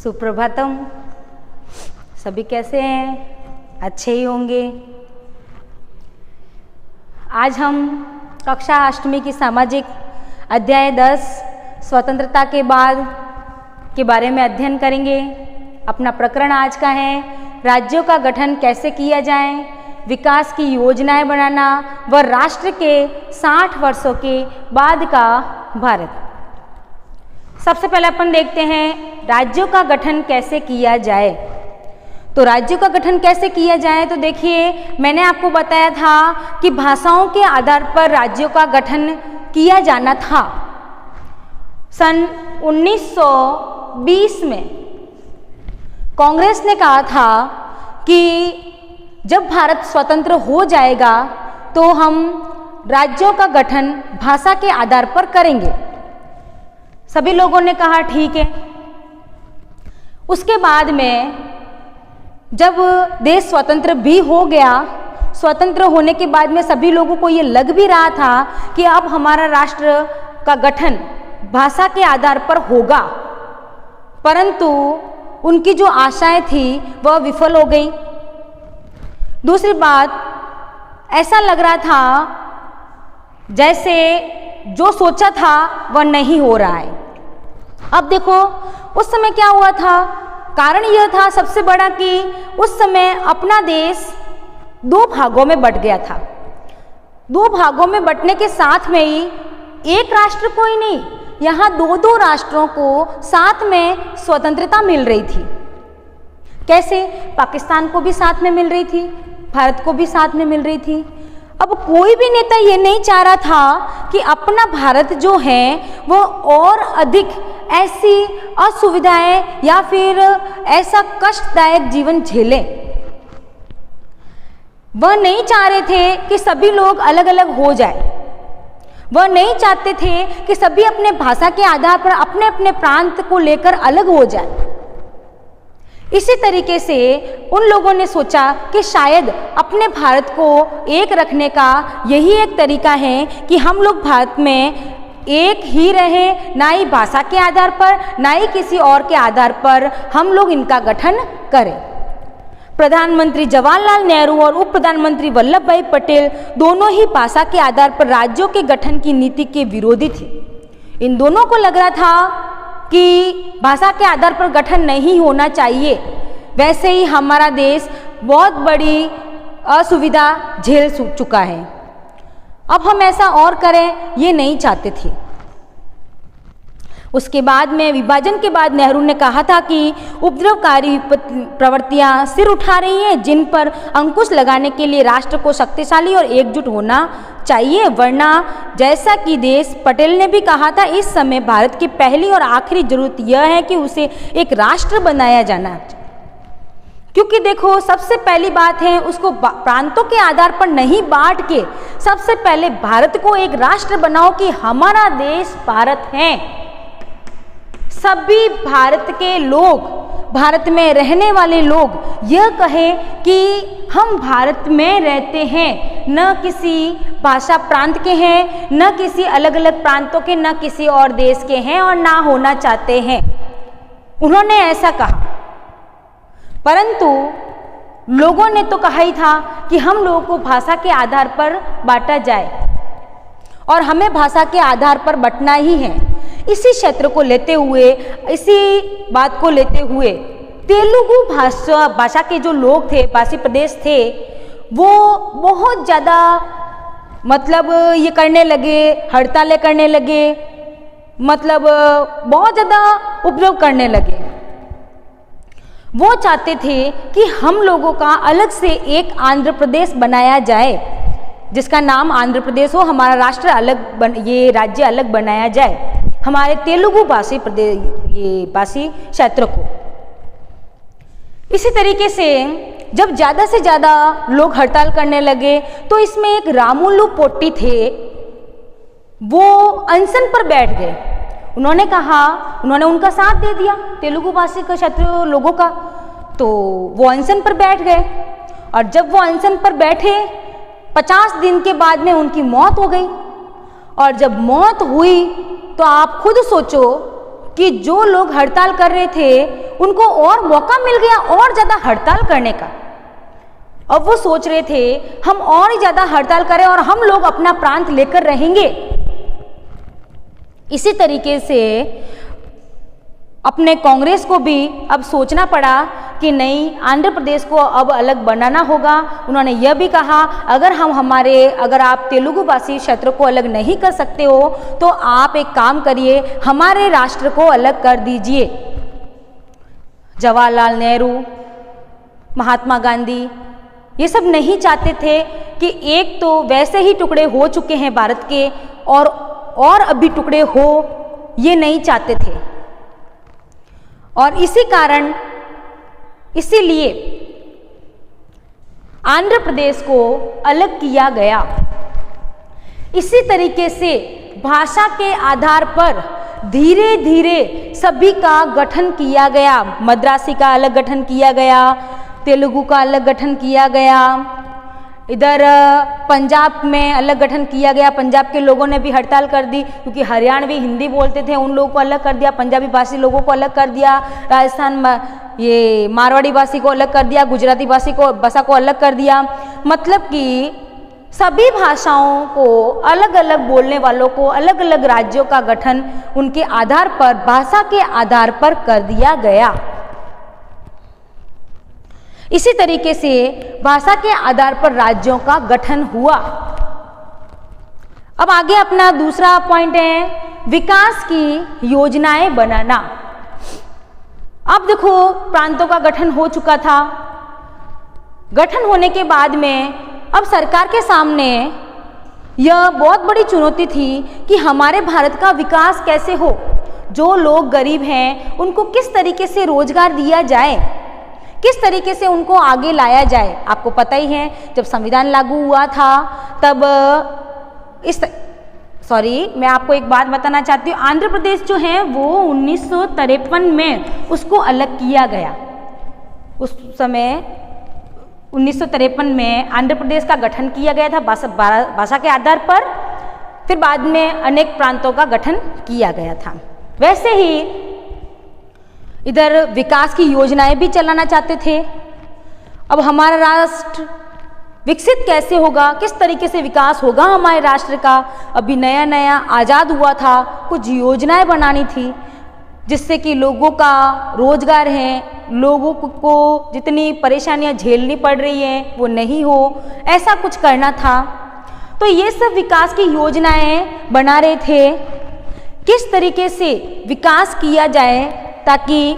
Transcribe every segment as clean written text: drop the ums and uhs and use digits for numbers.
सुप्रभातम। सभी कैसे हैं? अच्छे ही होंगे। आज हम कक्षा अष्टमी की सामाजिक अध्याय 10 स्वतंत्रता के बाद के बारे में अध्ययन करेंगे। अपना प्रकरण आज का है राज्यों का गठन कैसे किया जाए, विकास की योजनाएं बनाना व राष्ट्र के 60 वर्षों के बाद का भारत। सबसे पहले अपन देखते हैं राज्यों का गठन कैसे किया जाए। तो राज्यों का गठन कैसे किया जाए, तो देखिए मैंने आपको बताया था कि भाषाओं के आधार पर राज्यों का गठन किया जाना था। सन 1920 में कांग्रेस ने कहा था कि जब भारत स्वतंत्र हो जाएगा तो हम राज्यों का गठन भाषा के आधार पर करेंगे। सभी लोगों ने कहा ठीक है। उसके बाद में जब देश स्वतंत्र भी हो गया, स्वतंत्र होने के बाद में सभी लोगों को ये लग भी रहा था कि अब हमारा राष्ट्र का गठन भाषा के आधार पर होगा, परंतु उनकी जो आशाएं थी वह विफल हो गई। दूसरी बात, ऐसा लग रहा था जैसे जो सोचा था वह नहीं हो रहा है। अब देखो उस समय क्या हुआ था, कारण यह था सबसे बड़ा कि उस समय अपना देश 2 भागों में बंट गया था। 2 भागों में बंटने के साथ में ही एक राष्ट्र को ही नहीं, यहाँ 2 राष्ट्रों को साथ में स्वतंत्रता मिल रही थी। कैसे? पाकिस्तान को भी साथ में मिल रही थी, भारत को भी साथ में मिल रही थी। अब कोई भी नेता ये नहीं चाह रहा था कि अपना भारत जो है वो और अधिक ऐसी असुविधाएं या फिर ऐसा कष्टदायक जीवन झेले। वह नहीं चाह रहे थे कि सभी लोग अलग अलग हो जाए। वह नहीं चाहते थे कि सभी अपने भाषा के आधार पर अपने अपने प्रांत को लेकर अलग हो जाए। इसी तरीके से उन लोगों ने सोचा कि शायद अपने भारत को एक रखने का यही एक तरीका है कि हम लोग भारत में एक ही रहे, ना ही भाषा के आधार पर ना ही किसी और के आधार पर हम लोग इनका गठन करें। प्रधानमंत्री जवाहरलाल नेहरू और उप प्रधानमंत्री वल्लभ भाई पटेल दोनों ही भाषा के आधार पर राज्यों के गठन की नीति के विरोधी थे। इन दोनों को लग रहा था कि भाषा के आधार पर गठन नहीं होना चाहिए। वैसे ही हमारा देश बहुत बड़ी असुविधा झेल चुका है, अब हम ऐसा और करें ये नहीं चाहते थे। उसके बाद में विभाजन के बाद नेहरू ने कहा था कि उपद्रवकारी प्रवृत्तियां सिर उठा रही हैं, जिन पर अंकुश लगाने के लिए राष्ट्र को शक्तिशाली और एकजुट होना चाहिए, वरना जैसा कि देश पटेल ने भी कहा था, इस समय भारत की पहली और आखिरी जरूरत यह है कि उसे एक राष्ट्र बनाया जाना। क्योंकि देखो सबसे पहली बात है उसको प्रांतों के आधार पर नहीं बांट के सबसे पहले भारत को एक राष्ट्र बनाओ कि हमारा देश भारत है। सभी भारत के लोग, भारत में रहने वाले लोग यह कहें कि हम भारत में रहते हैं, न किसी भाषा प्रांत के हैं, न किसी अलग अलग प्रांतों के, न किसी और देश के हैं और ना होना चाहते हैं। उन्होंने ऐसा कहा, परंतु लोगों ने तो कहा ही था कि हम लोगों को भाषा के आधार पर बांटा जाए और हमें भाषा के आधार पर बंटना ही है। इसी क्षेत्र को लेते हुए, इसी बात को लेते हुए तेलुगु भाषा के जो लोग थे, भाषी प्रदेश थे, वो बहुत ज़्यादा मतलब ये करने लगे, हड़तालें करने लगे, मतलब बहुत ज़्यादा उपद्रव करने लगे। वो चाहते थे कि हम लोगों का अलग से एक आंध्र प्रदेश बनाया जाए, जिसका नाम आंध्र प्रदेश हो, हमारा राष्ट्र अलग ये राज्य अलग बनाया जाए हमारे तेलुगु भाषी प्रदेश, ये भाषी क्षेत्र को। इसी तरीके से जब ज़्यादा से ज़्यादा लोग हड़ताल करने लगे तो इसमें एक रामुलु पोट्टी थे, वो अनशन पर बैठ गए। उन्होंने कहा, उन्होंने उनका साथ दे दिया तेलुगु भाषी के क्षेत्र लोगों का, तो वो अनशन पर बैठ गए। और जब वो अनशन पर बैठे 50 दिन के बाद में उनकी मौत हो गई। और जब मौत हुई तो आप खुद सोचो कि जो लोग हड़ताल कर रहे थे उनको और मौका मिल गया और ज़्यादा हड़ताल करने का। अब वो सोच रहे थे हम और ही ज़्यादा हड़ताल करें और हम लोग अपना प्रांत लेकर रहेंगे। इसी तरीके से अपने कांग्रेस को भी अब सोचना पड़ा कि नहीं, आंध्र प्रदेश को अब अलग बनाना होगा। उन्होंने यह भी कहा अगर आप तेलुगु भाषी क्षेत्र को अलग नहीं कर सकते हो तो आप एक काम करिए, हमारे राष्ट्र को अलग कर दीजिए। जवाहरलाल नेहरू, महात्मा गांधी ये सब नहीं चाहते थे कि एक तो वैसे ही टुकड़े हो चुके हैं भारत के और अभी टुकड़े हो, ये नहीं चाहते थे। और इसीलिए आंध्र प्रदेश को अलग किया गया। इसी तरीके से भाषा के आधार पर धीरे धीरे सभी का गठन किया गया। मद्रासी का अलग गठन किया गया, तेलुगु का अलग गठन किया गया, इधर पंजाब में अलग गठन किया गया। पंजाब के लोगों ने भी हड़ताल कर दी क्योंकि हरियाणवी हिंदी बोलते थे, उन लोगों को अलग कर दिया। पंजाबी भाषी लोगों को अलग कर दिया। राजस्थान ये मारवाड़ी भाषी को अलग कर दिया, गुजराती भाषा को अलग कर दिया। मतलब कि सभी भाषाओं को अलग अलग बोलने वालों को अलग अलग राज्यों का गठन उनके आधार पर, भाषा के आधार पर कर दिया गया। इसी तरीके से भाषा के आधार पर राज्यों का गठन हुआ। अब आगे अपना दूसरा पॉइंट है विकास की योजनाएं बनाना। अब देखो, प्रांतों का गठन हो चुका था। गठन होने के बाद में अब सरकार के सामने यह बहुत बड़ी चुनौती थी कि हमारे भारत का विकास कैसे हो। जो लोग गरीब हैं उनको किस तरीके से रोजगार दिया जाए, किस तरीके से उनको आगे लाया जाए। आपको पता ही है जब संविधान लागू हुआ था तब मैं आपको एक बात बताना चाहती हूँ। आंध्र प्रदेश जो है वो 1953 में उसको अलग किया गया। उस समय 1953 में आंध्र प्रदेश का गठन किया गया था भाषा के आधार पर। फिर बाद में अनेक प्रांतों का गठन किया गया था। वैसे ही इधर विकास की योजनाएं भी चलाना चाहते थे। अब हमारा राष्ट्र विकसित कैसे होगा, किस तरीके से विकास होगा हमारे राष्ट्र का। अभी नया नया आज़ाद हुआ था, कुछ योजनाएं बनानी थी जिससे कि लोगों का रोजगार है, लोगों को जितनी परेशानियां झेलनी पड़ रही हैं वो नहीं हो, ऐसा कुछ करना था। तो ये सब विकास की योजनाएं बना रहे थे, किस तरीके से विकास किया जाए ताकि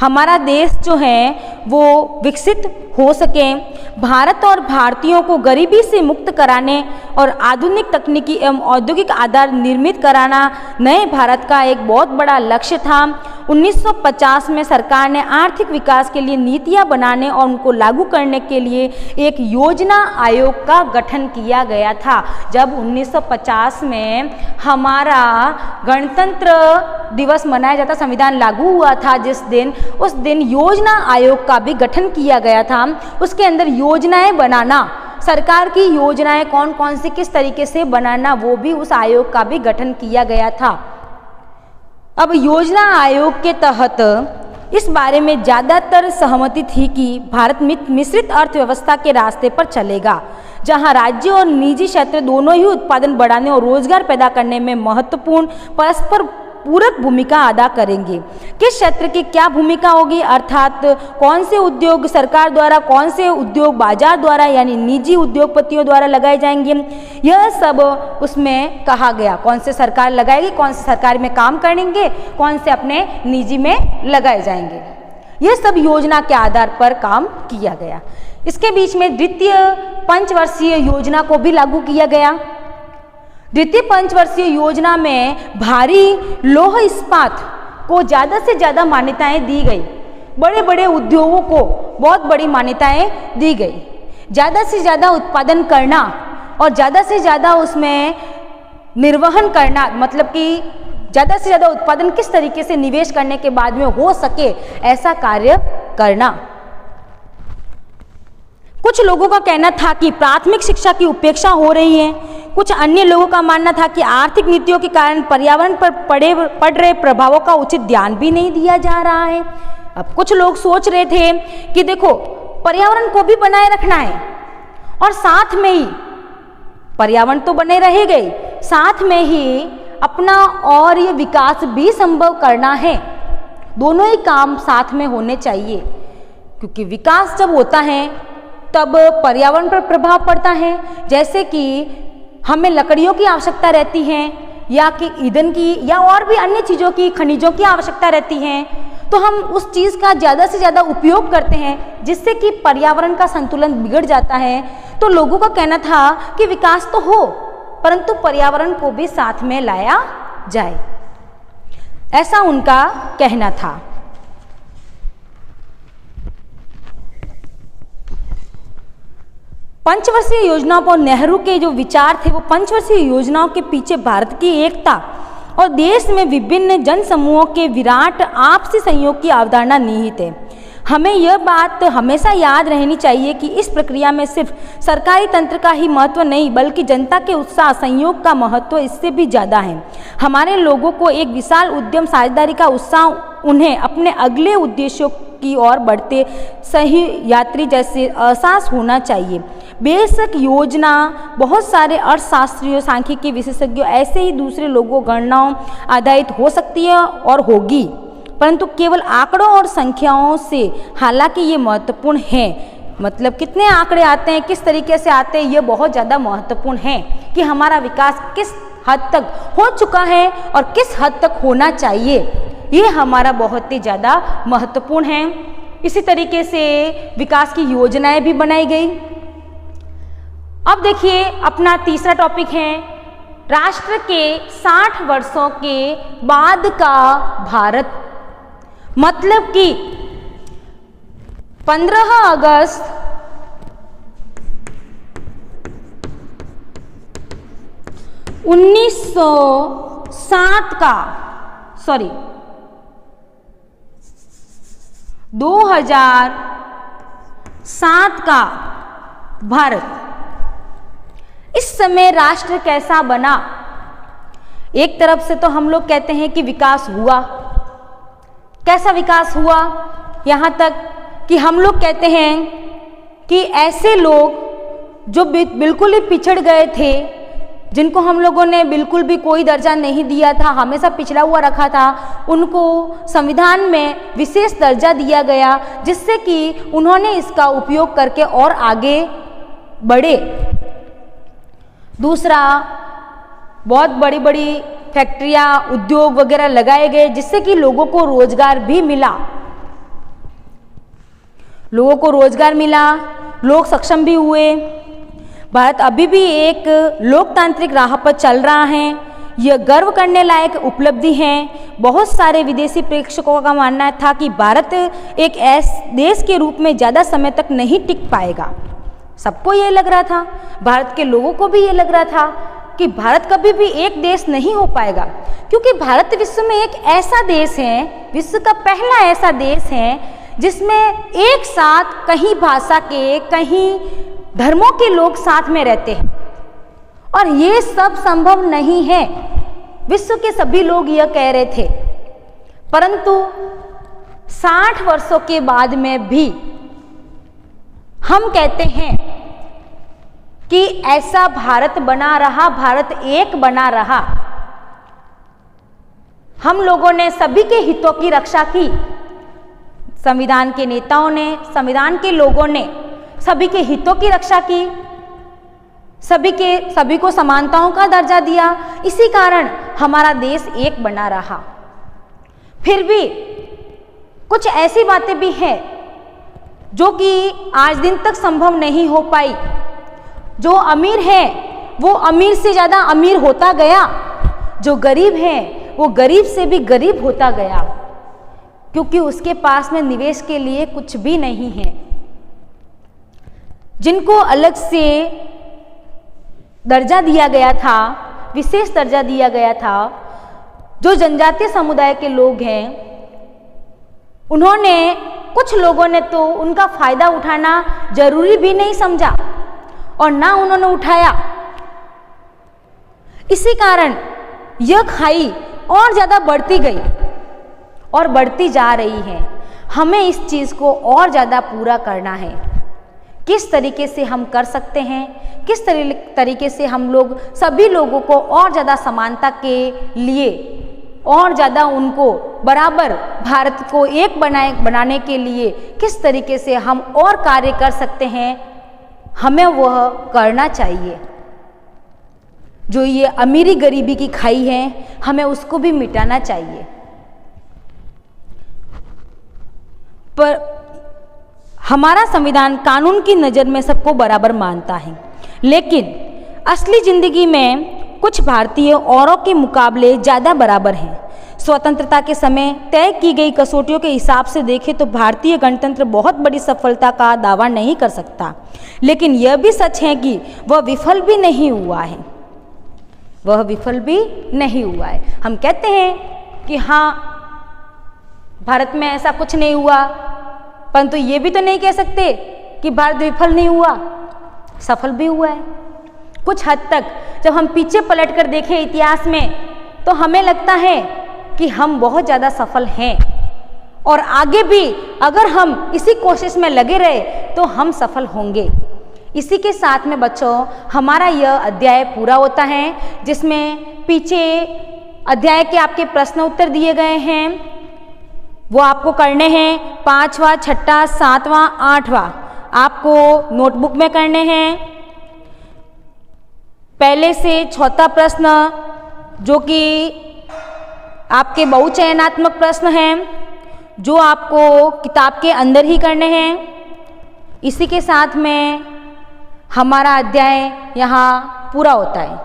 हमारा देश जो है वो विकसित हो सके। भारत और भारतीयों को गरीबी से मुक्त कराने और आधुनिक तकनीकी एवं औद्योगिक आधार निर्मित कराना नए भारत का एक बहुत बड़ा लक्ष्य था। 1950 में सरकार ने आर्थिक विकास के लिए नीतियां बनाने और उनको लागू करने के लिए एक योजना आयोग का गठन किया गया था। जब 1950 में हमारा गणतंत्र दिवस मनाया जाता, संविधान लागू हुआ था उस दिन योजना आयोग का भी गठन किया गया था। उसके अंदर योजनाएं बनाना, सरकार की योजनाएं कौन कौन सी किस तरीके से बनाना, वो भी उस आयोग का भी गठन किया गया था। अब योजना आयोग के तहत इस बारे में ज़्यादातर सहमति थी कि भारत मिश्रित अर्थव्यवस्था के रास्ते पर चलेगा, जहां राज्य और निजी क्षेत्र दोनों ही उत्पादन बढ़ाने और रोजगार पैदा करने में महत्वपूर्ण परस्पर पूरक भूमिका अदा करेंगे। किस क्षेत्र की क्या भूमिका होगी, अर्थात कौन से उद्योग सरकार द्वारा, कौन से उद्योग बाजार द्वारा यानी निजी उद्योगपतियों द्वारा लगाए जाएंगे, यह सब उसमें कहा गया। कौन से सरकार लगाएगी, कौन से सरकार में काम करेंगे, कौन से अपने निजी में लगाए जाएंगे, यह सब योजना के आधार पर काम किया गया। इसके बीच में द्वितीय पंचवर्षीय योजना को भी लागू किया गया। द्वितीय पंचवर्षीय योजना में भारी लौह इस्पात को ज़्यादा से ज़्यादा मान्यताएं दी गई। बड़े बड़े उद्योगों को बहुत बड़ी मान्यताएं दी गई। ज़्यादा से ज़्यादा उत्पादन करना और ज़्यादा से ज़्यादा उसमें निर्वहन करना, मतलब कि ज़्यादा से ज़्यादा उत्पादन किस तरीके से निवेश करने के बाद में हो सके, ऐसा कार्य करना। कुछ लोगों का कहना था कि प्राथमिक शिक्षा की उपेक्षा हो रही है। कुछ अन्य लोगों का मानना था कि आर्थिक नीतियों के कारण पर्यावरण पर पड़ रहे प्रभावों का उचित ध्यान भी नहीं दिया जा रहा है। अब कुछ लोग सोच रहे थे कि देखो पर्यावरण को भी बनाए रखना है और साथ में ही पर्यावरण तो बने रहेगा ही, साथ में ही अपना और ये विकास भी संभव करना है। दोनों ही काम साथ में होने चाहिए, क्योंकि विकास जब होता है तब पर्यावरण पर प्रभाव पड़ता है। जैसे कि हमें लकड़ियों की आवश्यकता रहती है या कि ईंधन की या और भी अन्य चीज़ों की, खनिजों की आवश्यकता रहती है, तो हम उस चीज़ का ज़्यादा से ज़्यादा उपयोग करते हैं जिससे कि पर्यावरण का संतुलन बिगड़ जाता है। तो लोगों का कहना था कि विकास तो हो परंतु पर्यावरण को भी साथ में लाया जाए, ऐसा उनका कहना था। पंचवर्षीय योजनाओं पर नेहरू के जो विचार थे वो पंचवर्षीय योजनाओं के पीछे भारत की एकता और देश में विभिन्न जन समूहों के विराट आपसी सहयोग की अवधारणा निहित है। हमें यह बात हमेशा याद रहनी चाहिए कि इस प्रक्रिया में सिर्फ सरकारी तंत्र का ही महत्व नहीं बल्कि जनता के उत्साह सहयोग का महत्व इससे भी ज़्यादा है। हमारे लोगों को एक विशाल उद्यम साझेदारी का उत्साह उन्हें अपने अगले उद्देश्यों की ओर बढ़ते सही यात्री जैसे एहसास होना चाहिए। बेशक योजना बहुत सारे अर्थशास्त्रियों, सांख्यिकी विशेषज्ञों ऐसे ही दूसरे लोगों गणनाओं आधारित हो सकती है और होगी, परंतु केवल आंकड़ों और संख्याओं से हालांकि ये महत्वपूर्ण है। मतलब कितने आंकड़े आते हैं, किस तरीके से आते हैं, ये बहुत ज़्यादा महत्वपूर्ण है कि हमारा विकास किस हद तक हो चुका है और किस हद तक होना चाहिए, ये हमारा बहुत ही ज़्यादा महत्वपूर्ण है। इसी तरीके से विकास की योजनाएं भी बनाई गई। अब देखिए अपना तीसरा टॉपिक है राष्ट्र के 60 वर्षों के बाद का भारत। मतलब कि 15 अगस्त 2007 का 2007 का भारत, इस समय राष्ट्र कैसा बना। एक तरफ से तो हम लोग कहते हैं कि विकास हुआ, कैसा विकास हुआ, यहाँ तक कि हम लोग कहते हैं कि ऐसे लोग जो बिल्कुल ही पिछड़ गए थे, जिनको हम लोगों ने बिल्कुल भी कोई दर्जा नहीं दिया था, हमेशा पिछड़ा हुआ रखा था, उनको संविधान में विशेष दर्जा दिया गया जिससे कि उन्होंने इसका उपयोग करके और आगे बढ़े। दूसरा, बहुत बड़ी बड़ी फैक्ट्रियाँ, उद्योग वगैरह लगाए गए जिससे कि लोगों को रोजगार भी मिला, लोगों को रोजगार मिला, लोग सक्षम भी हुए। भारत अभी भी एक लोकतांत्रिक राह पर चल रहा है, यह गर्व करने लायक उपलब्धि है। बहुत सारे विदेशी प्रेक्षकों का मानना था कि भारत एक ऐसे देश के रूप में ज़्यादा समय तक नहीं टिक पाएगा। सबको ये लग रहा था, भारत के लोगों को भी ये लग रहा था कि भारत कभी भी एक देश नहीं हो पाएगा, क्योंकि भारत विश्व में एक ऐसा देश है, विश्व का पहला ऐसा देश है जिसमें एक साथ कहीं भाषा के, कहीं धर्मों के लोग साथ में रहते हैं, और ये सब संभव नहीं है। विश्व के सभी लोग यह कह रहे थे, परंतु 60 वर्षों के बाद में भी हम कहते हैं कि ऐसा भारत बना रहा, भारत एक बना रहा। हम लोगों ने सभी के हितों की रक्षा की, संविधान के नेताओं ने, संविधान के लोगों ने सभी के हितों की रक्षा की, सभी को समानताओं का दर्जा दिया, इसी कारण हमारा देश एक बना रहा। फिर भी कुछ ऐसी बातें भी हैं जो कि आज दिन तक संभव नहीं हो पाई। जो अमीर है वो अमीर से ज़्यादा अमीर होता गया, जो गरीब है वो गरीब से भी गरीब होता गया, क्योंकि उसके पास में निवेश के लिए कुछ भी नहीं है। जिनको अलग से दर्जा दिया गया था, विशेष दर्जा दिया गया था, जो जनजातीय समुदाय के लोग हैं, उन्होंने, कुछ लोगों ने तो उनका फायदा उठाना जरूरी भी नहीं समझा और ना उन्होंने उठाया। इसी कारण यह खाई और ज़्यादा बढ़ती गई और बढ़ती जा रही है। हमें इस चीज़ को और ज़्यादा पूरा करना है। किस तरीके से हम कर सकते हैं, किस तरीके से हम लोग सभी लोगों को और ज़्यादा समानता के लिए और ज़्यादा उनको बराबर भारत को एक बनाने के लिए किस तरीके से हम और कार्य कर सकते हैं, हमें वह करना चाहिए। जो ये अमीरी गरीबी की खाई है, हमें उसको भी मिटाना चाहिए। पर हमारा संविधान कानून की नज़र में सबको बराबर मानता है, लेकिन असली जिंदगी में कुछ भारतीय औरों के मुकाबले ज़्यादा बराबर हैं। स्वतंत्रता के समय तय की गई कसौटियों के हिसाब से देखें तो भारतीय गणतंत्र बहुत बड़ी सफलता का दावा नहीं कर सकता, लेकिन यह भी सच है कि वह विफल भी नहीं हुआ है। वह विफल भी नहीं हुआ है। हम कहते हैं कि हाँ, भारत में ऐसा कुछ नहीं हुआ, परंतु ये भी तो नहीं कह सकते कि भारत विफल नहीं हुआ, सफल भी हुआ है। कुछ हद तक जब हम पीछे पलट कर देखें इतिहास में, तो हमें लगता है कि हम बहुत ज़्यादा सफल हैं और आगे भी अगर हम इसी कोशिश में लगे रहे तो हम सफल होंगे। इसी के साथ में बच्चों, हमारा यह अध्याय पूरा होता है, जिसमें पीछे अध्याय के आपके प्रश्न उत्तर दिए गए हैं, वो आपको करने हैं। 5वां, 6वां, 7वां, 8वां आपको नोटबुक में करने हैं। पहले से 4था प्रश्न जो कि आपके बहुचयनात्मक प्रश्न हैं, जो आपको किताब के अंदर ही करने हैं। इसी के साथ में हमारा अध्याय यहाँ पूरा होता है।